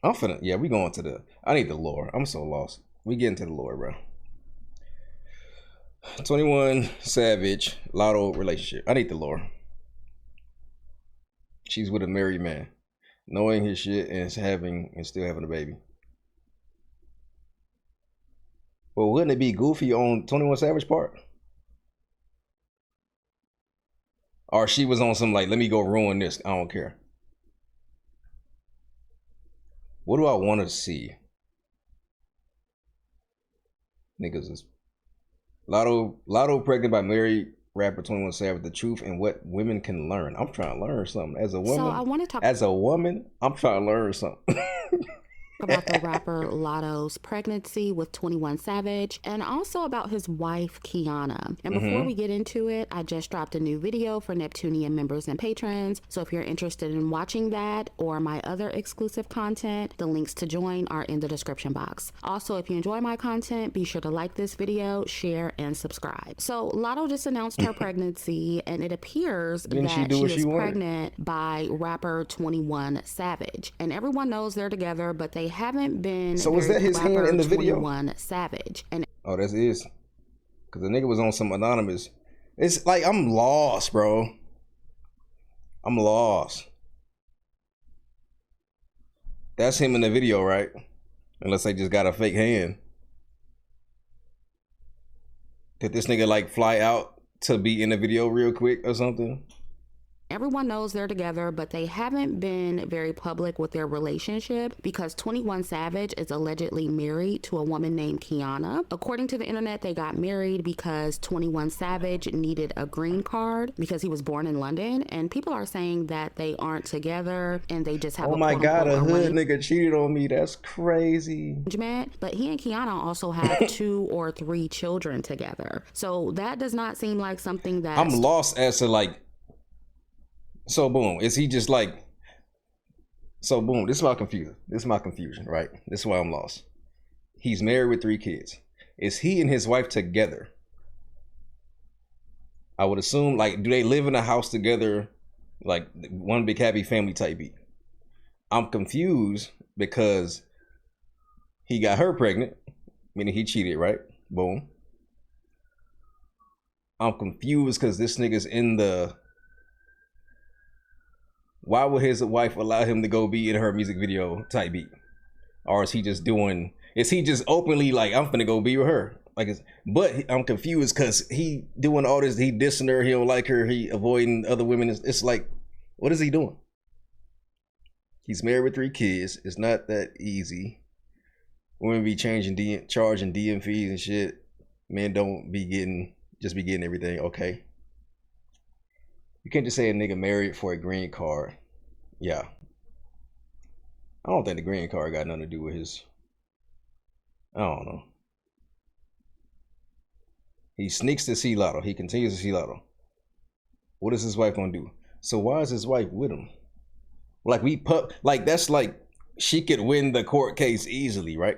I'm finna, yeah, we going to the, I need the lore. I'm so lost. We get into the lore, bro. 21 Savage, Latto relationship. I need the lore. She's with a married man, knowing his shit and still having a baby. Well, wouldn't it be goofy on 21 Savage part? Or she was on some like, let me go ruin this. I don't care. What do I want to see? Niggas is Latto pregnant by married rapper 21 Savage. The truth and what women can learn. I'm trying to learn something as a So woman. I want to talk As a woman, I'm trying to learn something. about the rapper Latto's pregnancy with 21 Savage and also about his wife Kiana. And before we get into it, I just dropped a new video for Neptunian members and patrons. So if you're interested in watching that or my other exclusive content, the links to join are in the description box. Also, if you enjoy my content, be sure to like this video, share, and subscribe. So Latto just announced her pregnancy, and it appears Didn't she that do she what is she wanted? pregnant by rapper 21 Savage. And everyone knows they're together, but they haven't been So was very that his hand rapper in the video? 21 Savage. And Oh, that's is. Cause the nigga was on some anonymous. It's like I'm lost, bro. I'm lost. That's him in the video, right? Unless they just got a fake hand. Did this nigga like fly out to be in the video real quick or something? everyone knows they're together, but they haven't been very public with their relationship because 21 Savage is allegedly married to a woman named Kiana. According to the internet, they got married because 21 Savage needed a green card because he was born in London, and people are saying that they aren't together and they just have Oh a my quote god, unquote a hood arrangement. nigga cheated on me. That's crazy. But he and Kiana also have 2 or 3 children together. So that does not seem like something I'm that's lost as to like, so boom, is he just like, so boom, this is my confusion. This is my confusion, right? This is why I'm lost. He's married with 3 kids. Is he and his wife together? I would assume, like, do they live in a house together, like one big happy family type beat? I'm confused because he got her pregnant, meaning he cheated, right? Boom. I'm confused because this nigga's in the. Why would his wife allow him to go be in her music video type beat? Or is he just doing, is he just openly like, I'm finna go be with her? Like, but I'm confused because he doing all this, he dissing her, he don't like her, he avoiding other women. It's like, what is he doing? He's married with 3 kids. It's not that easy. Women be charging DM fees and shit. Men don't be getting, just be getting everything. Okay. You can't just say a nigga married for a green card. Yeah. I don't think the green card got nothing to do with his. I don't know. He sneaks to see Latto. He continues to see Latto. What is his wife gonna do? So why is his wife with him? Like like that's like she could win the court case easily, right?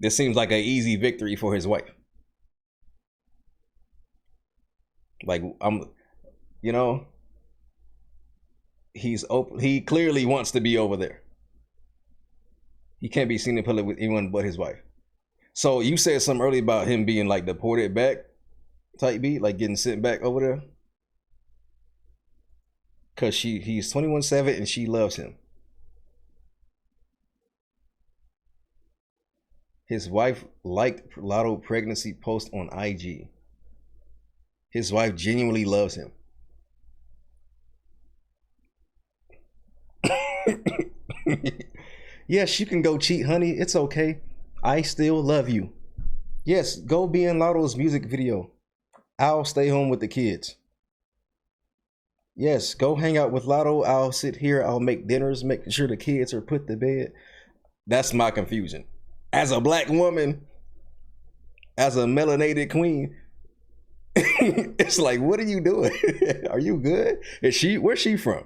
This seems like an easy victory for his wife. Like you know, he's open. He clearly wants to be over there. He can't be seen in public with anyone but his wife. So you said something earlier about him being like deported back type beat, like getting sent back over there. Cause he's 21 Savage and she loves him. His wife liked Latto pregnancy post on IG. His wife genuinely loves him. Yes, you can go cheat, honey. It's okay. I still love you. Yes, go be in Latto's music video. I'll stay home with the kids. Yes, go hang out with Latto. I'll sit here. I'll make dinners, make sure the kids are put to bed. That's my confusion. As a black woman, as a melanated queen, it's like, what are you doing? Are you good? Where's she from?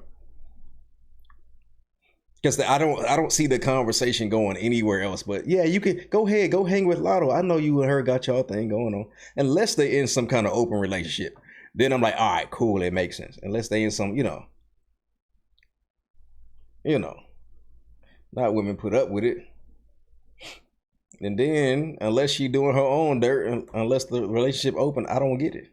Because I don't see the conversation going anywhere else. But yeah, you can go ahead, go hang with Latto. I know you and her got y'all thing going on. Unless they're in some kind of open relationship, then I'm like, all right, cool, it makes sense. Unless they in some, you know. Not women put up with it. And then, unless she doing her own dirt, unless the relationship open, I don't get it.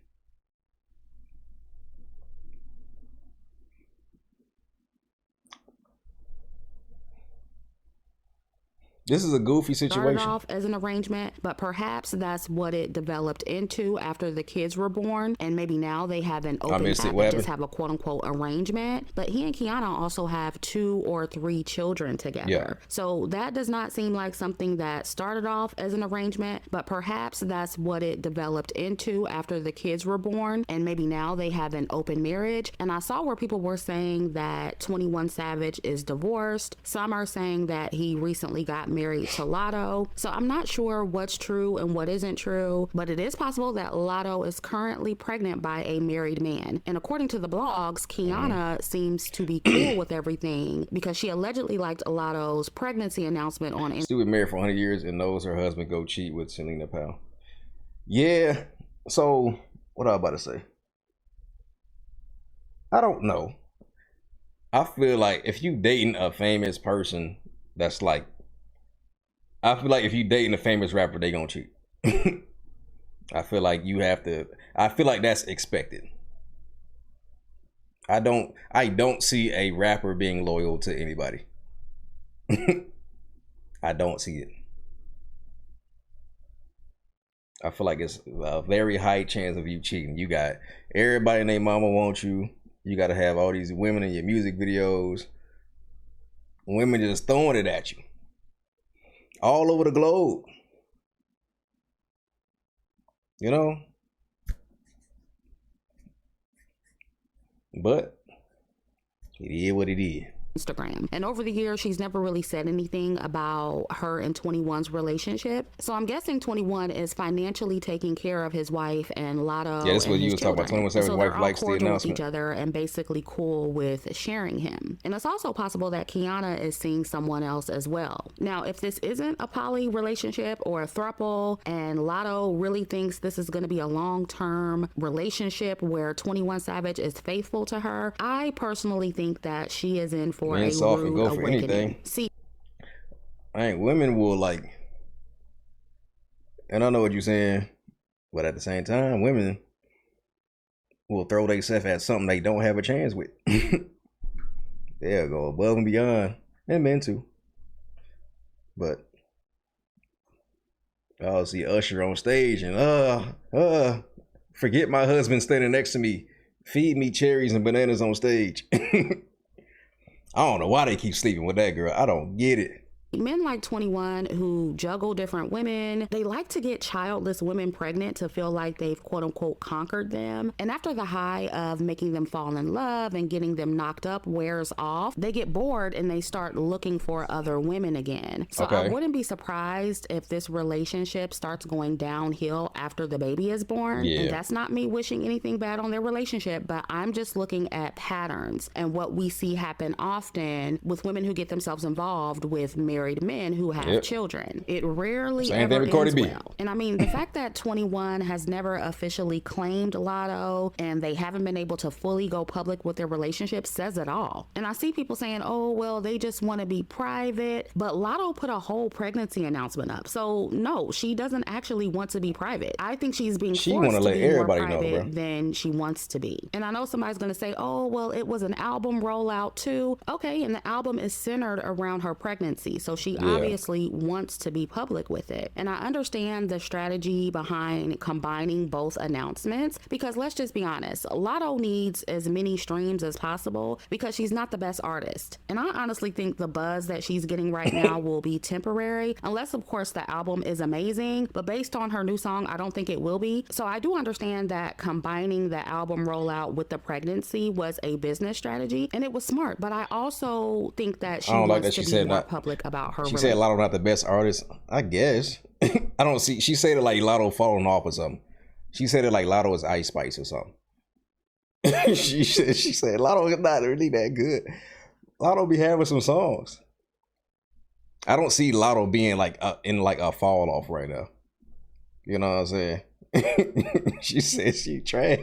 This is a goofy situation. Started off as an arrangement, but perhaps that's what it developed into after the kids were born, and maybe now they have an open and just have a quote-unquote arrangement. But he and Kiana also have 2 or 3 children together. Yeah. So that does not seem like something that started off as an arrangement, but perhaps that's what it developed into after the kids were born, and maybe now they have an open marriage. And I saw where people were saying that 21 Savage is divorced. Some are saying that he recently got married to Latto. So I'm not sure what's true and what isn't true, but it is possible that Latto is currently pregnant by a married man. And according to the blogs, Kiana seems to be cool with everything because she allegedly liked Latto's pregnancy announcement on Instagram. She was married for 100 years and knows her husband go cheat with Selena Powell. Yeah. So what I was about to say? I don't know. I feel like if you dating a famous person, that's like, I feel like if you dating a famous rapper, they gonna cheat. I feel like you have to. I feel like that's expected. I don't see a rapper being loyal to anybody. I don't see it. I feel like it's a very high chance of you cheating. You got everybody and their mama want you. You got to have all these women in your music videos. Women just throwing it at you. All over the globe. You know? But it is what it is. Instagram. And over the years, she's never really said anything about her and 21's relationship. So I'm guessing 21 is financially taking care of his wife and Latto. Yeah, that's what you was talking about. 21 Savage's wife likes the announcement. With each other and basically cool with sharing him. And it's also possible that Kiana is seeing someone else as well. Now, if this isn't a poly relationship or a throuple, and Latto really thinks this is going to be a long-term relationship where 21 Savage is faithful to her, I personally think that she is in for a rude go for awakening. Anything. See, women will like, and I know what you're saying, but at the same time, women will throw themselves at something they don't have a chance with. They'll go above and beyond, and men too. But I'll see Usher on stage and forget my husband standing next to me, feed me cherries and bananas on stage. I don't know why they keep sleeping with that girl. I don't get it. Men like 21 who juggle different women, they like to get childless women pregnant to feel like they've quote unquote conquered them. And after the high of making them fall in love and getting them knocked up wears off, they get bored and they start looking for other women again. So I wouldn't be surprised if this relationship starts going downhill after the baby is born. Yeah. And that's not me wishing anything bad on their relationship, but I'm just looking at patterns and what we see happen often with women who get themselves involved with married men who have children. It rarely ever ends well. And I mean, the fact that 21 has never officially claimed Latto and they haven't been able to fully go public with their relationship says it all. And I see people saying, oh, well, they just want to be private. But Latto put a whole pregnancy announcement up. So no, she doesn't actually want to be private. I think she's being forced to be more private than she wants to be. And I know somebody's going to say, oh, well, it was an album rollout too. Okay, and the album is centered around her pregnancy. So she obviously wants to be public with it. And I understand the strategy behind combining both announcements because let's just be honest, Latto needs as many streams as possible because she's not the best artist. And I honestly think the buzz that she's getting right now will be temporary, unless of course the album is amazing. But based on her new song, I don't think it will be. So I do understand that combining the album rollout with the pregnancy was a business strategy and it was smart. But I also think that she wants to be more public about her. She said Latto not the best artist. I guess. I don't see. She said it like Latto falling off or something. She said it like Latto is Ice Spice or something. she said Latto is not really that good. Latto be having some songs. I don't see Latto being like in like a fall off right now. You know what I'm saying? She said she trash.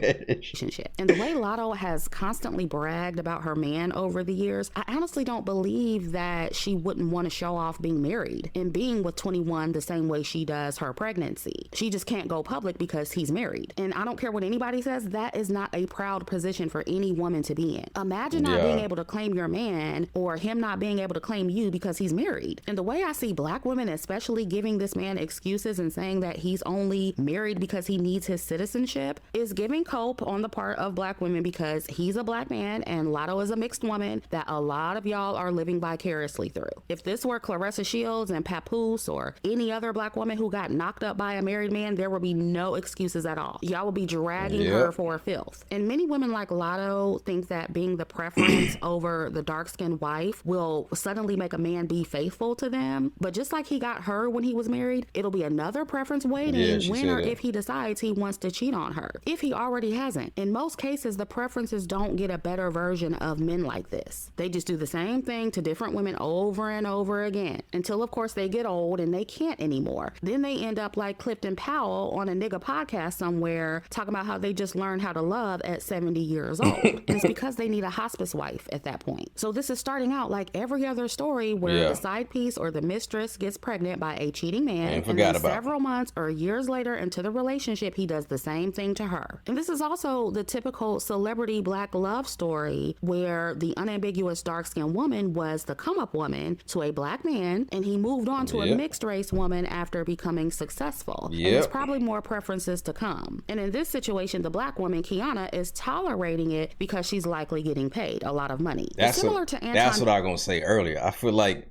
And the way Latto has constantly bragged about her man over the years, I honestly don't believe that she wouldn't want to show off being married and being with 21 the same way she does her pregnancy. She just can't go public because he's married. And I don't care what anybody says, that is not a proud position for any woman to be in. Imagine not being able to claim your man, or him not being able to claim you because he's married. And the way I see black women especially giving this man excuses and saying that he's only married because he needs his citizenship is giving cope on the part of black women, because he's a black man and Latto is a mixed woman that a lot of y'all are living vicariously through. If this were Clarissa Shields and Papoose or any other black woman who got knocked up by a married man, there would be no excuses at all. Y'all would be dragging her for filth. And many women like Latto think that being the preference over the dark-skinned wife will suddenly make a man be faithful to them. But just like he got her when he was married, it'll be another preference waiting when or if he decides he wants to cheat on her, if he already hasn't. In most cases, the preferences don't get a better version of men like this. They just do the same thing to different women over and over again until, of course, they get old and they can't anymore. Then they end up like Clifton Powell on a nigga podcast somewhere talking about how they just learned how to love at 70 years old. And it's because they need a hospice wife at that point. So this is starting out like every other story where the side piece or the mistress gets pregnant by a cheating man, and then several months or years later into the relationship, he does the same thing to her. And this is also the typical celebrity black love story where the unambiguous dark-skinned woman was the come-up woman to a black man, and he moved on to a mixed race woman after becoming successful. And there's probably more preferences to come. And in this situation, the black woman, Kiana, is tolerating it because she's likely getting paid a lot of money. That's what I was going to say earlier. I feel like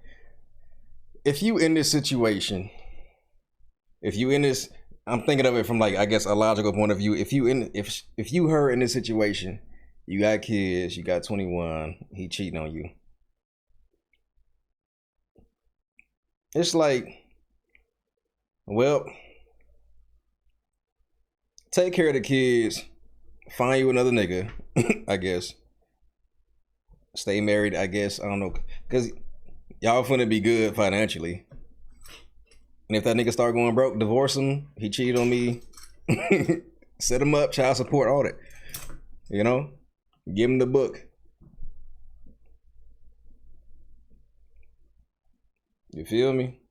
if you in this situation, I'm thinking of it from like, I guess, a logical point of view. If you her in this situation, you got kids, you got 21, he cheating on you. It's like, well, take care of the kids, find you another nigga, I guess. Stay married, I guess. I don't know. Because y'all finna be good financially. And if that nigga start going broke, divorce him. He cheated on me. Set him up, child support, all that. You know? Give him the book. You feel me?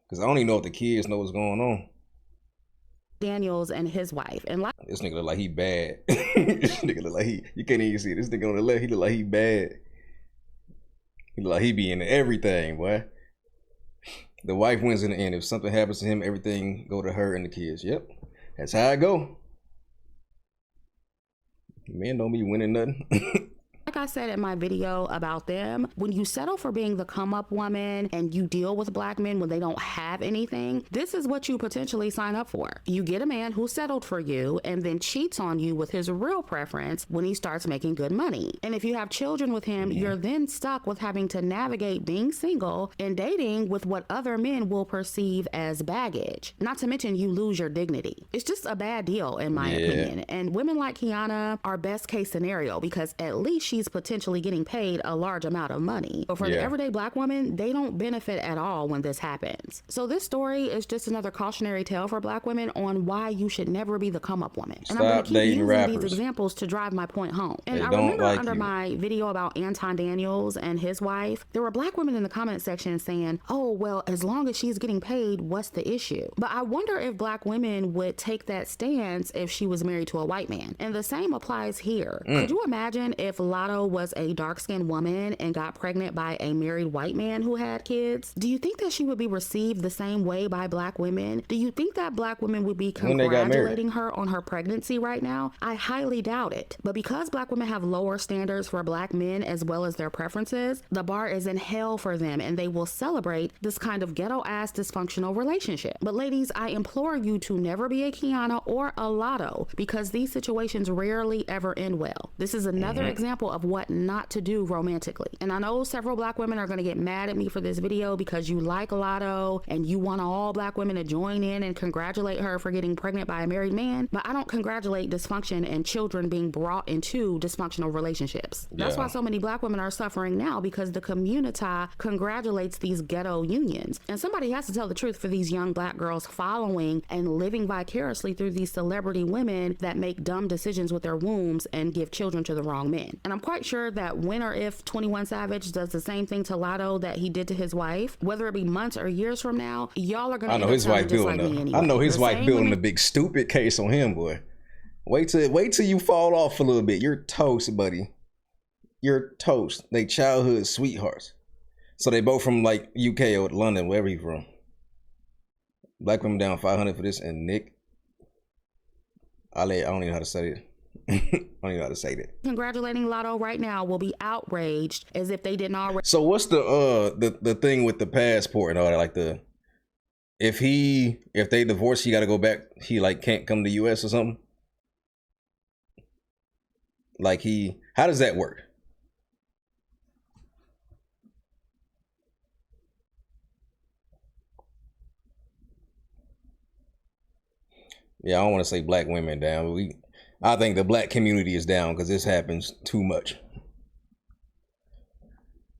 Because I don't even know if the kids know what's going on. Daniels and his wife. And like, this nigga look like he bad. This nigga look like you can't even see it. This nigga on the left, he look like he bad. He look like he be into everything, boy. The wife wins in the end. If something happens to him, everything go to her and the kids. Yep. That's how I go. Men don't be winning nothing. like I said in my video about them, when you settle for being the come up woman and you deal with black men when they don't have anything, this is what you potentially sign up for. You get a man who settled for you and then cheats on you with his real preference when he starts making good money. And if you have children with him, you're then stuck with having to navigate being single and dating with what other men will perceive as baggage. Not to mention you lose your dignity. It's just a bad deal in my opinion. And women like Kiana are best case scenario because at least she's potentially getting paid a large amount of money. But for the everyday black woman, they don't benefit at all when this happens. So this story is just another cautionary tale for black women on why you should never be the come up woman. And I'm going to keep using these examples to drive my point home. And I remember under my video about Anton Daniels and his wife, there were black women in the comment section saying, oh, well, as long as she's getting paid, what's the issue? But I wonder if black women would take that stance if she was married to a white man. And the same applies here. Could you imagine if Latto was a dark-skinned woman and got pregnant by a married white man who had kids? Do you think that she would be received the same way by black women? Do you think that black women would be congratulating her on her pregnancy right now? I highly doubt it. But because black women have lower standards for black men as well as their preferences, the bar is in hell for them and they will celebrate this kind of ghetto-ass dysfunctional relationship. But ladies, I implore you to never be a Kiana or a Latto because these situations rarely ever end well. This is another example of of what not to do romantically. And I know several black women are going to get mad at me for this video because you like Latto and you want all black women to join in and congratulate her for getting pregnant by a married man, but I don't congratulate dysfunction and children being brought into dysfunctional relationships. That's why so many black women are suffering now, because the community congratulates these ghetto unions. And somebody has to tell the truth for these young black girls following and living vicariously through these celebrity women that make dumb decisions with their wombs and give children to the wrong men. And I'm quite sure that when or if 21 Savage does the same thing to Latto that he did to his wife, whether it be months or years from now, y'all are gonna. I know his wife building anyway. I know his wife building a big stupid case on him, boy. Wait till you fall off a little bit. You're toast, buddy. You're toast. They childhood sweethearts. So they both from like UK or London, wherever he from. Black women down 500 for this, and Nick. I don't even know how to say it. I don't even know how to say that. Congratulating Latto right now will be outraged as if they didn't already. So what's the thing with the passport and all that? Like if they divorce, he got to go back. He like can't come to the US or something. Like how does that work? Yeah, I don't want to say black women down. I think the black community is down because this happens too much.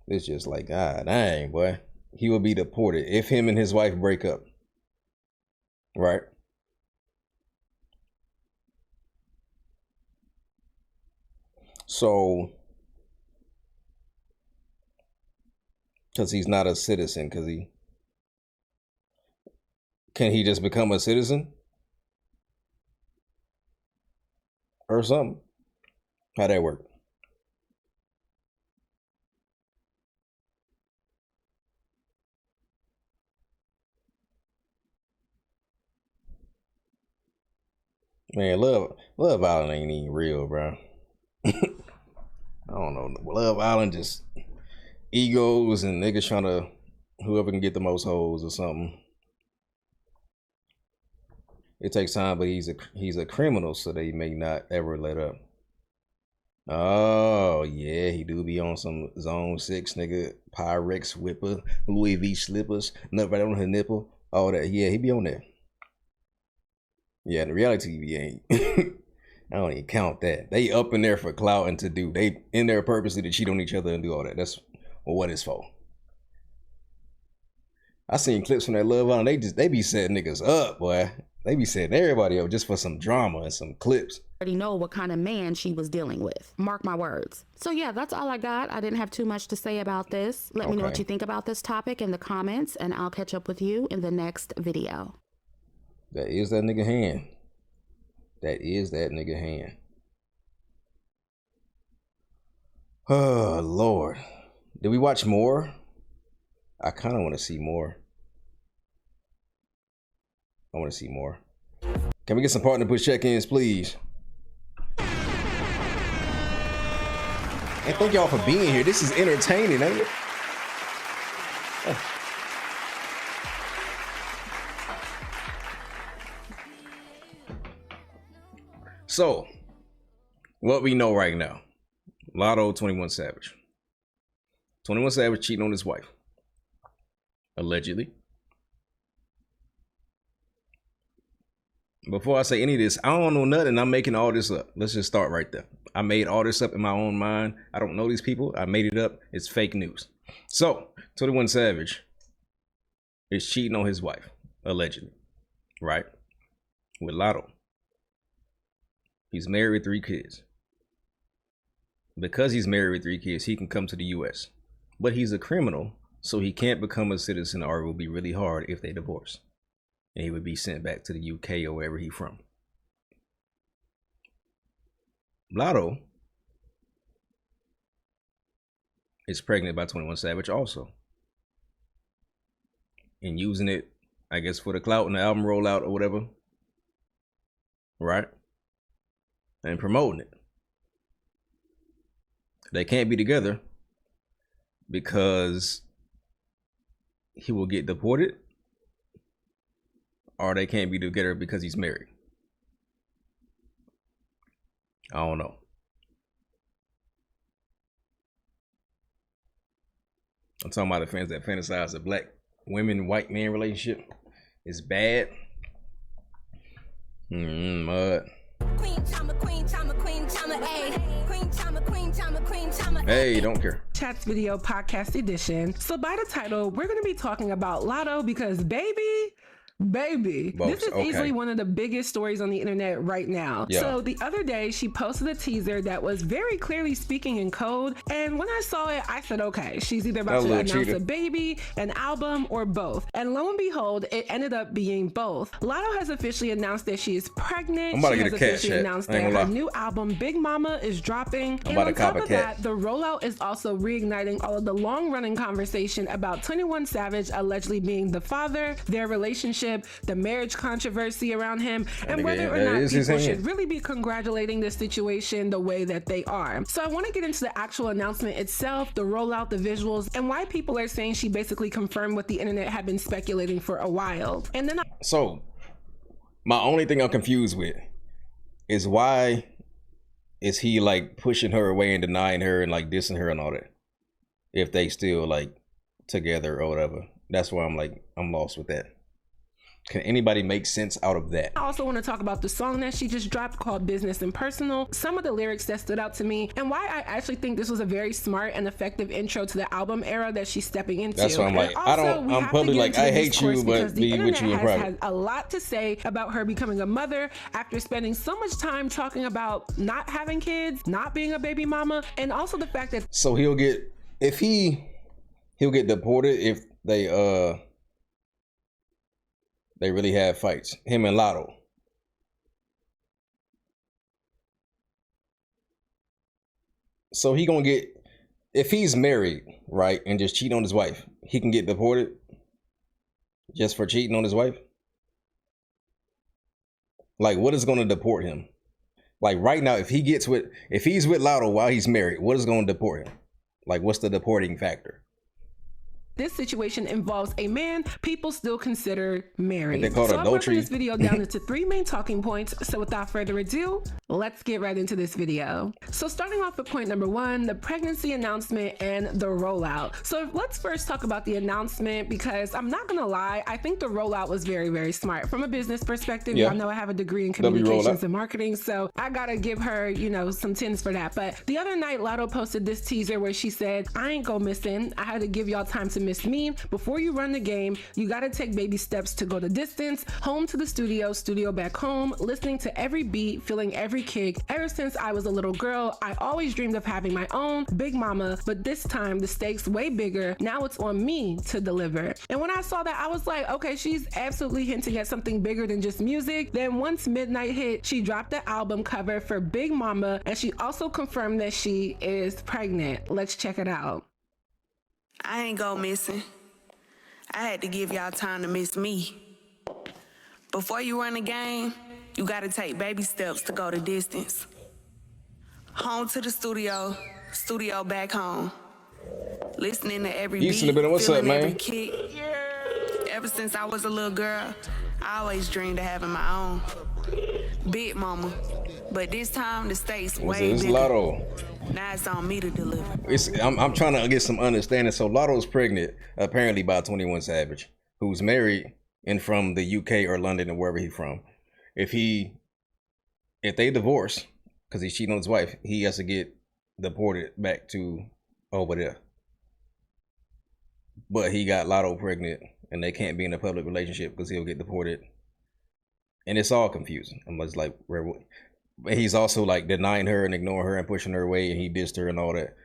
It's just like, God dang, boy. He will be deported if him and his wife break up. Right? So, because he's not a citizen, can he just become a citizen? Or something? How'd that work? Man, Love Island ain't even real, bro. I don't know. Love Island just egos and niggas trying to whoever can get the most hoes or something. It takes time, but he's a criminal, so they may not ever let up. Oh yeah, he do be on some Zone 6 nigga, Pyrex whipper, Louis V slippers, nut right on her nipple, all that. Yeah, he be on there. Yeah, the reality TV ain't. I don't even count that. They up in there for clout and to do. They in there purposely to cheat on each other and do all that. That's what it's for. I seen clips from that Love Island. They be setting niggas up, boy. They be setting everybody up just for some drama and some clips. Already know what kind of man she was dealing with. Mark my words. So yeah, that's all I got. I didn't have too much to say about this. Let me know what you think about this topic in the comments, and I'll catch up with you in the next video. That is that nigga hand. That is that nigga hand. Oh, Lord. Did we watch more? I kind of want to see more. I want to see more. Can we get some partner push check-ins, please? And thank y'all for being here. This is entertaining, ain't it? Oh. So, what we know right now. Latto, 21 Savage. 21 Savage cheating on his wife. Allegedly. Before I say any of this, I don't know nothing. I'm making all this up. Let's just start right there. I made all this up in my own mind. I don't know these people. I made it up. It's fake news. So, 21 Savage is cheating on his wife, allegedly, right? With Latto. He's married with 3 kids. Because he's married with 3 kids, he can come to the US. But he's a criminal, so he can't become a citizen, or it will be really hard if they divorce. And he would be sent back to the UK or wherever he's from. Latto is pregnant by 21 Savage also. And using it, I guess, for the clout and the album rollout or whatever. Right? And promoting it. They can't be together because he will get deported, or they can't be together because he's married. I don't know. I'm talking about the fans that fantasize a black women, white man relationship is bad. Mud. Hey, don't care. Chats video podcast edition. So by the title, we're going to be talking about Latto because baby, this is easily one of the biggest stories on the internet right now. Yeah. So the other day she posted a teaser that was very clearly speaking in code, and when I saw it I said, okay, she's either about to announce a baby, an album, or both. And lo and behold, it ended up being both. Latto has officially announced that she is pregnant. She has officially announced that her new album Big Mama is dropping, and on top of that, the rollout is also reigniting all of the long-running conversation about 21 Savage allegedly being the father, their relationship, the marriage controversy around him, and whether or not people should really be congratulating this situation the way that they are. So I want to get into the actual announcement itself, the rollout, the visuals, and why people are saying she basically confirmed what the internet had been speculating for a while. And then so my only thing I'm confused with is why is he like pushing her away and denying her and like dissing her and all that if they still like together or whatever. That's why I'm lost with that. Can anybody make sense out of that? I also want to talk about the song that she just dropped called Business and Personal, some of the lyrics that stood out to me, and why I actually think this was a very smart and effective intro to the album era that she's stepping into. That's what I'm like. I'm probably like, I hate you, but be with you in private. Has a lot to say about her becoming a mother after spending so much time talking about not having kids, not being a baby mama, and also the fact that he'll get deported if they really have fights, him and Latto. So he gonna get, if he's married, right, and just cheating on his wife, he can get deported just for cheating on his wife? Like, what is gonna deport him? Like right now, if he's with Latto while he's married, what is gonna deport him? Like, what's the deporting factor? This situation involves a man people still consider married. So I'm breaking this video down into 3 main talking points. So without further ado, let's get right into this video. So starting off with point number 1, the pregnancy announcement and the rollout. So let's first talk about the announcement, because I'm not gonna lie, I think the rollout was very, very smart. From a business perspective, y'all know I have a degree in communications and marketing, so I gotta give her, some tins for that. But the other night, Latto posted this teaser where she said, I ain't go missing. I had to give y'all time to miss me. Before you run the game, you got to take baby steps to go the distance, home to the studio back home, listening to every beat, feeling every kick. Ever since I was a little girl, I always dreamed of having my own big mama, but this time the stakes way bigger. Now it's on me to deliver. And when I saw that, I was like, okay, she's absolutely hinting at something bigger than just music. Then once midnight hit, she dropped the album cover for Big Mama, and she also confirmed that she is pregnant. Let's check it out. I ain't go missing. I had to give y'all time to miss me. Before you run the game, you gotta take baby steps to go the distance. Home to the studio back home. Listening to every beat, feeling every kick. Ever since I was a little girl, I always dreamed of having my own big mama. But this time the stakes way bigger. Latto. Now it's on me to deliver. I'm trying to get some understanding. So Latto's pregnant, apparently by 21 Savage, who's married and from the UK or London or wherever he's from. If they divorce because he's cheating on his wife, he has to get deported back to over there. But he got Latto pregnant, and they can't be in a public relationship because he'll get deported. And it's all confusing. I'm just like, he's also like denying her and ignoring her and pushing her away, and he dissed her and all that.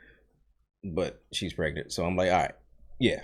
But she's pregnant. So I'm like, all right, yeah.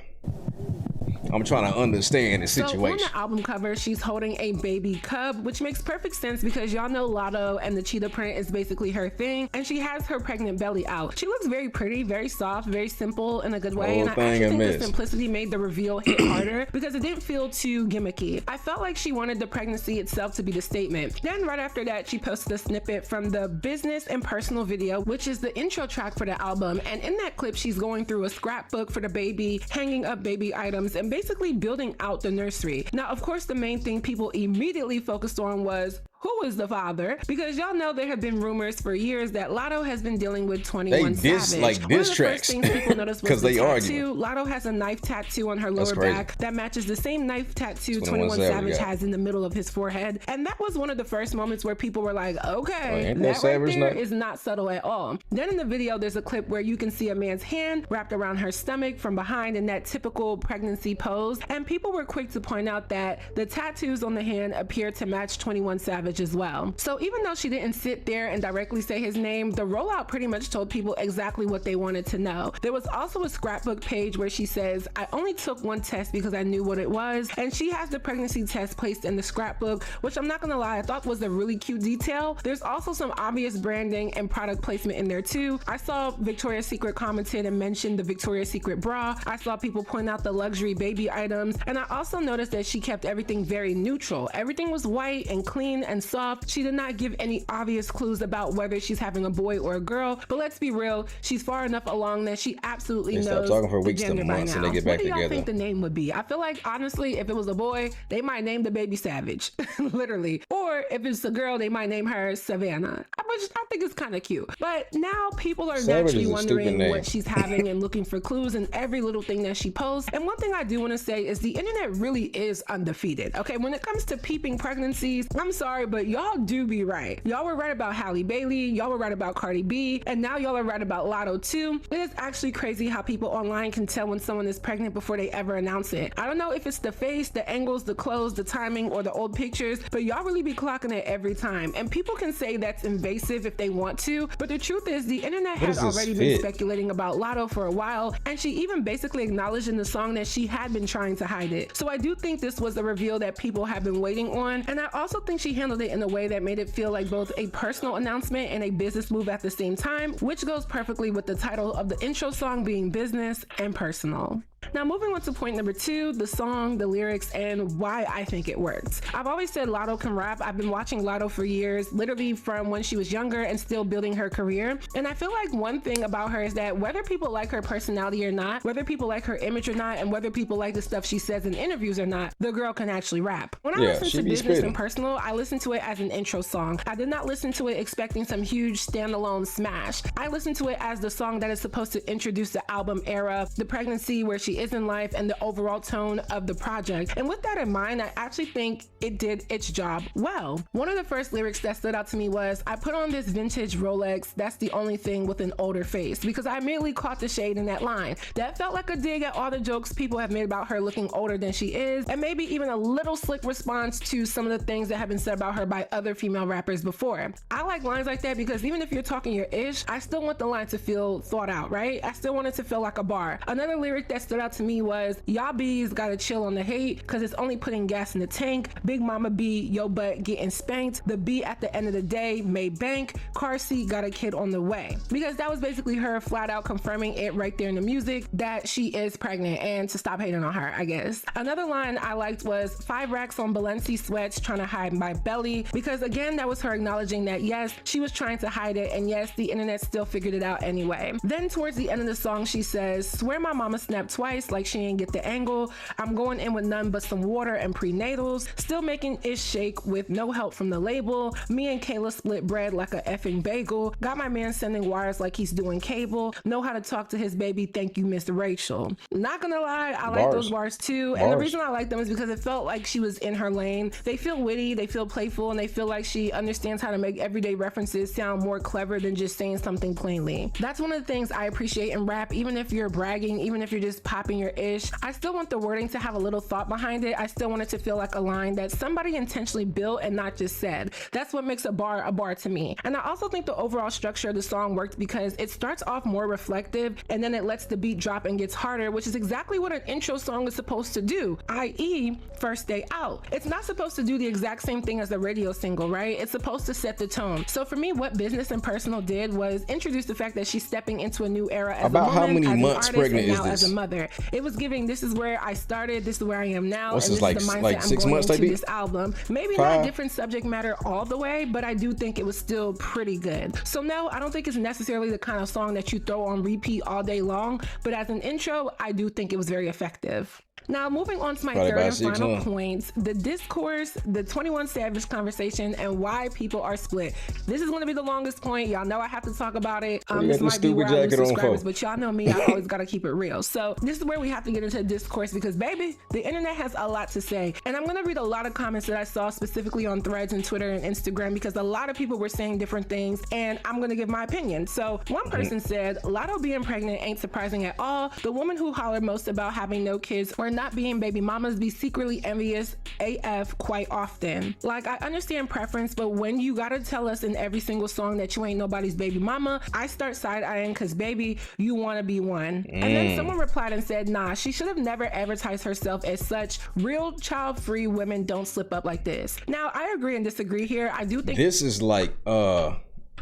I'm trying to understand the situation. So on the album cover, she's holding a baby cub, which makes perfect sense because y'all know Latto and the cheetah print is basically her thing, and she has her pregnant belly out. She looks very pretty, very soft, very simple in a good way, and I actually think the simplicity made the reveal hit harder because it didn't feel too gimmicky. I felt like she wanted the pregnancy itself to be the statement. Then right after that, she posted a snippet from the Business and Personal video, which is the intro track for the album, and in that clip, she's going through a scrapbook for the baby, hanging up baby items, and basically building out the nursery. Now, of course, the main thing people immediately focused on was, who is the father, because y'all know there have been rumors for years that Latto has been dealing with 21 Savage. Like diss tracks. One of the first things people noticed was the argue. tattoo. Latto has a knife tattoo on her lower back that matches the same knife tattoo 21 Savage has in the middle of his forehead. And that was one of the first moments where people were like, okay, that right there is not subtle at all. Then in the video, there's a clip where you can see a man's hand wrapped around her stomach from behind in that typical pregnancy pose. And people were quick to point out that the tattoos on the hand appear to match 21 Savage as well. So even though she didn't sit there and directly say his name, the rollout pretty much told people exactly what they wanted to know. There was also a scrapbook page where she says, I only took one test because I knew what it was. And she has the pregnancy test placed in the scrapbook, which I'm not gonna lie, I thought was a really cute detail. There's also some obvious branding and product placement in there too. I saw Victoria's Secret commented and mentioned the Victoria's Secret bra. I saw people point out the luxury baby items. And I also noticed that she kept everything very neutral. Everything was white and clean and soft. She did not give any obvious clues about whether she's having a boy or a girl. But let's be real, she's far enough along that she absolutely knows the gender by now. What do y'all think the name would be? I feel like honestly, if it was a boy, they might name the baby Savage, literally. Or if it's a girl, they might name her Savannah. I think it's kind of cute. But now people are naturally wondering what she's having and looking for clues in every little thing that she posts. And one thing I do want to say is the internet really is undefeated. Okay, when it comes to peeping pregnancies, I'm sorry, but y'all do be right. Y'all were right about Halle Bailey, y'all were right about Cardi B, and now y'all are right about Latto too. It is actually crazy how people online can tell when someone is pregnant before they ever announce it. I don't know if it's the face, the angles, the clothes, the timing, or the old pictures, but y'all really be clocking it every time. And people can say that's invasive if they want to, but the truth is the internet has already been speculating about Latto for a while, and she even basically acknowledged in the song that she had been trying to hide it. So I do think this was the reveal that people have been waiting on, and I also think she handled it in a way that made it feel like both a personal announcement and a business move at the same time, which goes perfectly with the title of the intro song being business and personal. Now moving on to point number 2, the song, the lyrics, and why I think it works. I've always said Latto can rap. I've been watching Latto for years, literally from when she was younger and still building her career. And I feel like one thing about her is that whether people like her personality or not, whether people like her image or not, and whether people like the stuff she says in interviews or not, the girl can actually rap. When I listen to Business and Personal, I listen to it as an intro song. I did not listen to it expecting some huge standalone smash. I listened to it as the song that is supposed to introduce the album era, the pregnancy where she is in life, and the overall tone of the project. And with that in mind, I actually think it did its job well. One of the first lyrics that stood out to me was, I put on this vintage Rolex, that's the only thing with an older face, because I immediately caught the shade in that line. That felt like a dig at all the jokes people have made about her looking older than she is, and maybe even a little slick response to some of the things that have been said about her by other female rappers before. I like lines like that because even if you're talking your ish, I still want the line to feel thought out, right? I still want it to feel like a bar. Another lyric that stood out to me was, y'all bees gotta chill on the hate because it's only putting gas in the tank. Big mama B, yo butt getting spanked. The B at the end of the day made bank. Car seat got a kid on the way. Because that was basically her flat out confirming it right there in the music that she is pregnant and to stop hating on her, I guess. Another line I liked was 5 racks on Balenci sweats trying to hide my belly, because again, that was her acknowledging that yes, she was trying to hide it, and yes, the internet still figured it out anyway. Then towards the end of the song, she says, swear my mama snapped twice like she ain't get the angle. I'm going in with none but some water and prenatals. Still making ish shake with no help from the label. Me and Kayla split bread like a effing bagel. Got my man sending wires like he's doing cable. Know how to talk to his baby. Thank you, Miss Rachel. Not gonna lie, I like those bars too. And the reason I like them is because it felt like she was in her lane. They feel witty, they feel playful, and they feel like she understands how to make everyday references sound more clever than just saying something plainly. That's one of the things I appreciate in rap. Even if you're bragging, even if you're just popping your ish, I still want the wording to have a little thought behind it. I still want it to feel like a line that somebody intentionally built and not just said. That's what makes a bar to me. And I also think the overall structure of the song worked because it starts off more reflective and then it lets the beat drop and gets harder, which is exactly what an intro song is supposed to do, i.e. first day out. It's not supposed to do the exact same thing as the radio single, right? It's supposed to set the tone. So for me, what Business and Personal did was introduce the fact that she's stepping into a new era as a woman, how many as months an artist, pregnant and now is this? as a mother. It was giving, this is where I started, this is where I am now, What's and this, this is the mindset I'm 6 going months, into maybe? this album. Maybe 5? not different subject matter all the way, but I do think it was still pretty good. So no, I don't think it's necessarily the kind of song that you throw on repeat all day long, but as an intro, I do think it was very effective. Now, moving on to my Probably third about and 6, final huh? points, the discourse, the 21 Savage conversation, and why people are split. This is going to be the longest point. Y'all know I have to talk about it. What you This got the might be where I stupid lose jacket on subscribers, for? but y'all know me, I always got to keep it real. So this is where we have to get into the discourse because, baby, the internet has a lot to say. And I'm going to read a lot of comments that I saw specifically on Threads and Twitter and Instagram because a lot of people were saying different things, and I'm going to give my opinion. So one person said, Latto being pregnant ain't surprising at all. The woman who hollered most about having no kids or not being baby mamas be secretly envious AF quite often. Like, I understand preference, but when you gotta tell us in every single song that you ain't nobody's baby mama, I start side-eyeing cause baby, you wanna be one. And then someone replied and said, nah, she should have never advertised herself as such. Real child-free women don't slip up like this. Now, I agree and disagree here. I do think This is like, I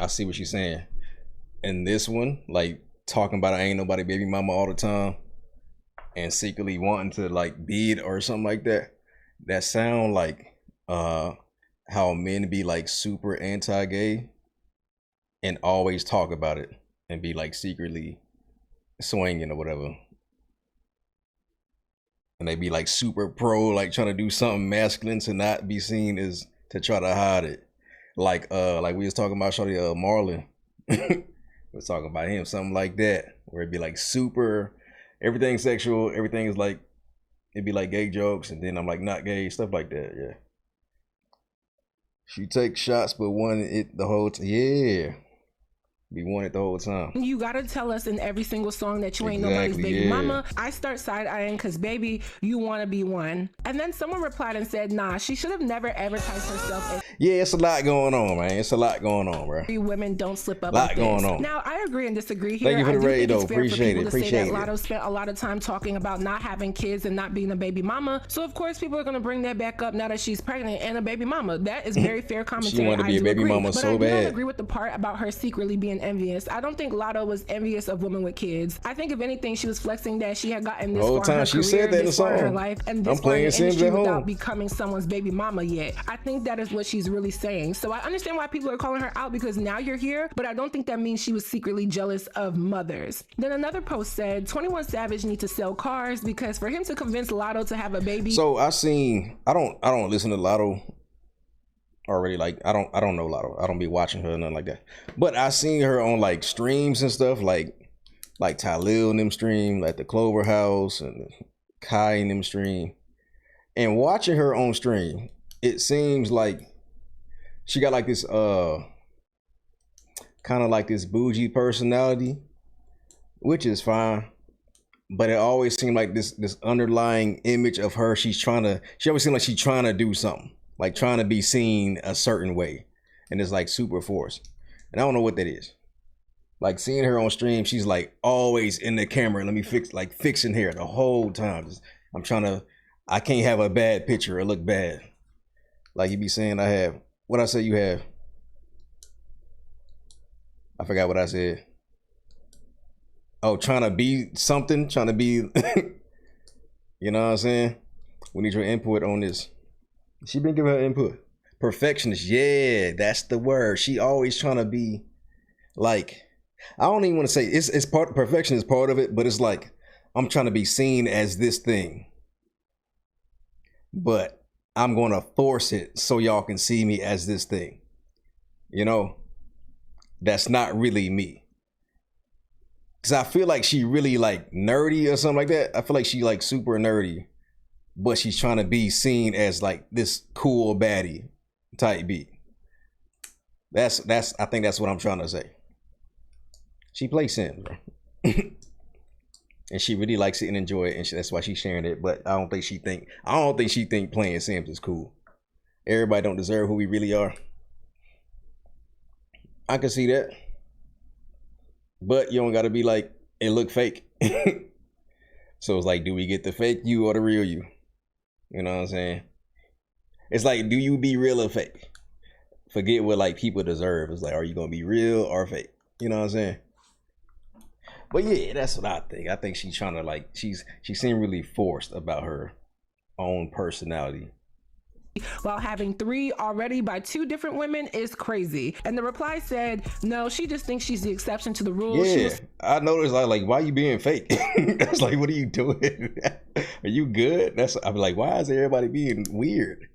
see what she's saying. And this one, like talking about I ain't nobody baby mama all the time and secretly wanting to like be it or something like that. That sound like how men be like super anti-gay and always talk about it and be like secretly swinging or whatever. And they be like super pro, like trying to do something masculine to not be seen as to try to hide it. Like we was talking about Shorty Marlon. We was talking about him, something like that, where it'd be like super everything sexual, everything is like it'd be like gay jokes, and then I'm like not gay, stuff like that. Yeah. She takes shots, but wanted it the whole time. Yeah. Be wanted the whole time. you gotta tell us in every single song that you ain't Exactly, nobody's baby yeah. mama. I start side-eyeing cause baby, you wanna be one. And then someone replied and said, nah, she should have never advertised herself as Yeah, it's a lot going on, man. It's a lot going on, bro. women don't slip up Lot like going this. on. Now, I agree and disagree here. Thank you for I the do raid, think it's though. fair for Appreciate people it. to say Appreciate that it. Latto spent a lot of time talking about not having kids and not being a baby mama. So of course people are gonna bring that back up now that she's pregnant and a baby mama. That is very fair commentary. wanted to be I a do baby agree. mama But so I do bad. not agree with the part about her secretly being envious. I don't think Latto was envious of women with kids. I think if anything, she was flexing that she had gotten this The whole far in her time she career, said that in this the far in her song. life, and I'm this far in playing the Sims industry at home. without becoming someone's baby mama yet. I think that is what she's really saying. So I understand why people are calling her out because now you're here, but I don't think that means she was secretly jealous of mothers. Then another post said 21 Savage needs to sell cars because for him to convince Latto to have a baby. So I don't listen to Latto already. Like I don't know Latto. I don't be watching her or nothing like that. But I seen her on like streams and stuff like Talil and them stream, like the Clover House and Kai and them stream. And watching her on stream, it seems like she got like this kind of like this bougie personality, which is fine. But it always seemed like this underlying image of her, she always seemed like she's trying to do something, like trying to be seen a certain way. And it's like super forced. And I don't know what that is. Like seeing her on stream, she's like always in the camera. Let me fixing hair the whole time. I can't have a bad picture or look bad. Like you be saying what I say you have. I forgot what I said. Oh, trying to be something, trying to be, you know what I'm saying? We need your input on this. She been giving her input. Perfectionist, yeah, that's the word. She always trying to be like, I don't even want to say it's part perfection is part of it, but it's like I'm trying to be seen as this thing, but I'm gonna force it so y'all can see me as this thing. You know, that's not really me. Cause I feel like she really like nerdy or something like that. I feel like she like super nerdy, but she's trying to be seen as like this cool baddie type beat. I think that's what I'm trying to say. She plays Sims, bro. And she really likes it and enjoy it, and that's why she's sharing it. But I don't think she think playing Sims is cool. Everybody don't deserve who we really are. I can see that. But you don't gotta be like it look fake. So it's like, do we get the fake you or the real you? You know what I'm saying? It's like, do you be real or fake? Forget what like people deserve. It's like, are you gonna be real or fake? You know what I'm saying? But yeah, that's what I think. I think she's trying to like she seemed really forced about her own personality. while having 3 already by 2 different women is crazy. And the reply said, no, she just thinks she's the exception to the rule. Yeah, I noticed like, why you being fake? That's like, what are you doing? Are you good? I'm like, why is everybody being weird?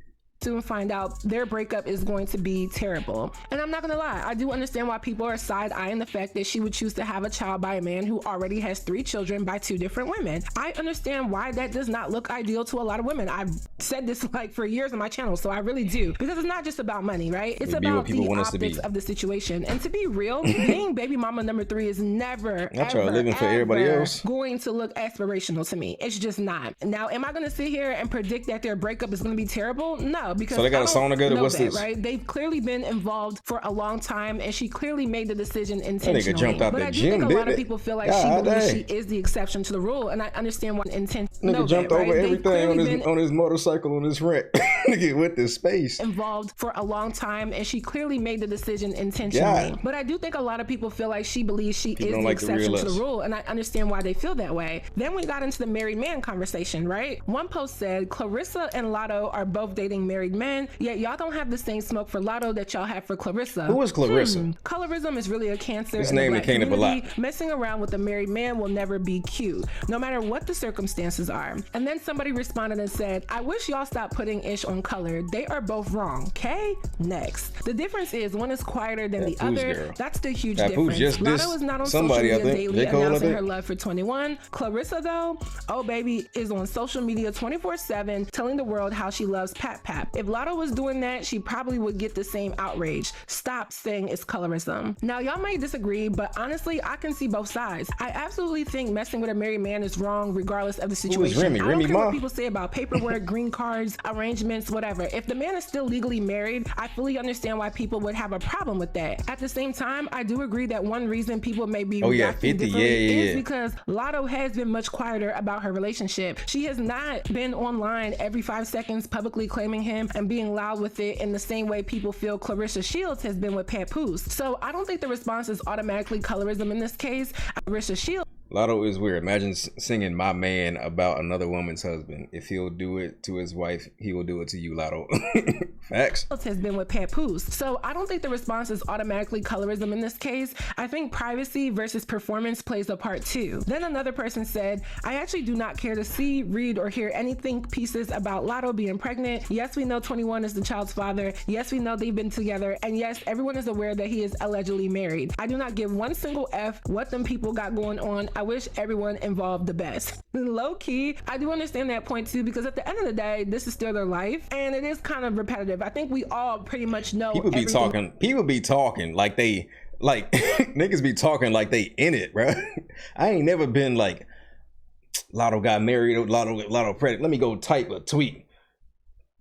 Soon find out their breakup is going to be terrible. And I'm not gonna lie, I do understand why people are side-eyeing the fact that she would choose to have a child by a man who already has 3 children by 2 different women. I understand why that does not look ideal to a lot of women. I've said this like for years on my channel, so I really do, because it's not just about money, right? It's about the optics of the situation. And to be real, being baby mama number 3 is never living for everybody else going to look aspirational to me. It's just not. Now, am I gonna sit here and predict that their breakup is gonna be terrible? No. Because so they got a song together. What's this? Right? They've clearly been involved for a long time, and she clearly made the decision intentionally. Nigga jumped out but the I do gym, think a lot of people feel like she believes she is the exception to the rule, and I understand what intent. Nigga jumped over everything on his motorcycle on his rent. Nigga went to space. Involved for a long time, and she clearly made the decision intentionally. But I do think a lot of people feel like she believes she is the exception to the rule, and I understand why they feel that way. Then we got into the married man conversation, right? One post said Clarissa and Latto are both dating married men, yet y'all don't have the same smoke for Latto that y'all have for Clarissa. Who is Clarissa? Colorism is really a cancer. His name came up a lot. Messing around with a married man will never be cute, no matter what the circumstances are. And then somebody responded and said, I wish y'all stop putting ish on color. They are both wrong. Okay? Next. The difference is one is quieter than the other. Girl. That's the huge difference. Latto is not on social media daily announcing her love for 21. Clarissa, though, oh baby, is on social media 24/7 telling the world how she loves Pap Pap. If Latto was doing that, she probably would get the same outrage. Stop saying it's colorism. Now, y'all may disagree, but honestly, I can see both sides. I absolutely think messing with a married man is wrong, regardless of the situation. Remy? I don't Remy care Ma? what people say about paperwork, green cards, arrangements, whatever. If the man is still legally married, I fully understand why people would have a problem with that. At the same time, I do agree that one reason people may be reacting differently is because Latto has been much quieter about her relationship. She has not been online every 5 seconds publicly claiming him and being loud with it in the same way people feel Clarissa Shields has been with Papoose. So I don't think the response is automatically colorism in this case. Clarissa Shields. Latto is weird. Imagine singing "My Man" about another woman's husband. If he'll do it to his wife, he will do it to you, Latto. Facts. Has been with Papoose. So I don't think the response is automatically colorism in this case. I think privacy versus performance plays a part too. Then another person said, I actually do not care to see, read, or hear anything pieces about Latto being pregnant. Yes, we know 21 is the child's father. Yes, we know they've been together. And yes, everyone is aware that he is allegedly married. I do not give one single F what them people got going on. I wish everyone involved the best. Low key, I do understand that point too, because at the end of the day, this is still their life, and it is kind of repetitive. I think we all pretty much know. People be talking like they niggas be talking like they in it, bro. I ain't never been like Latto got married, Latto pregnant. Let me go type a tweet.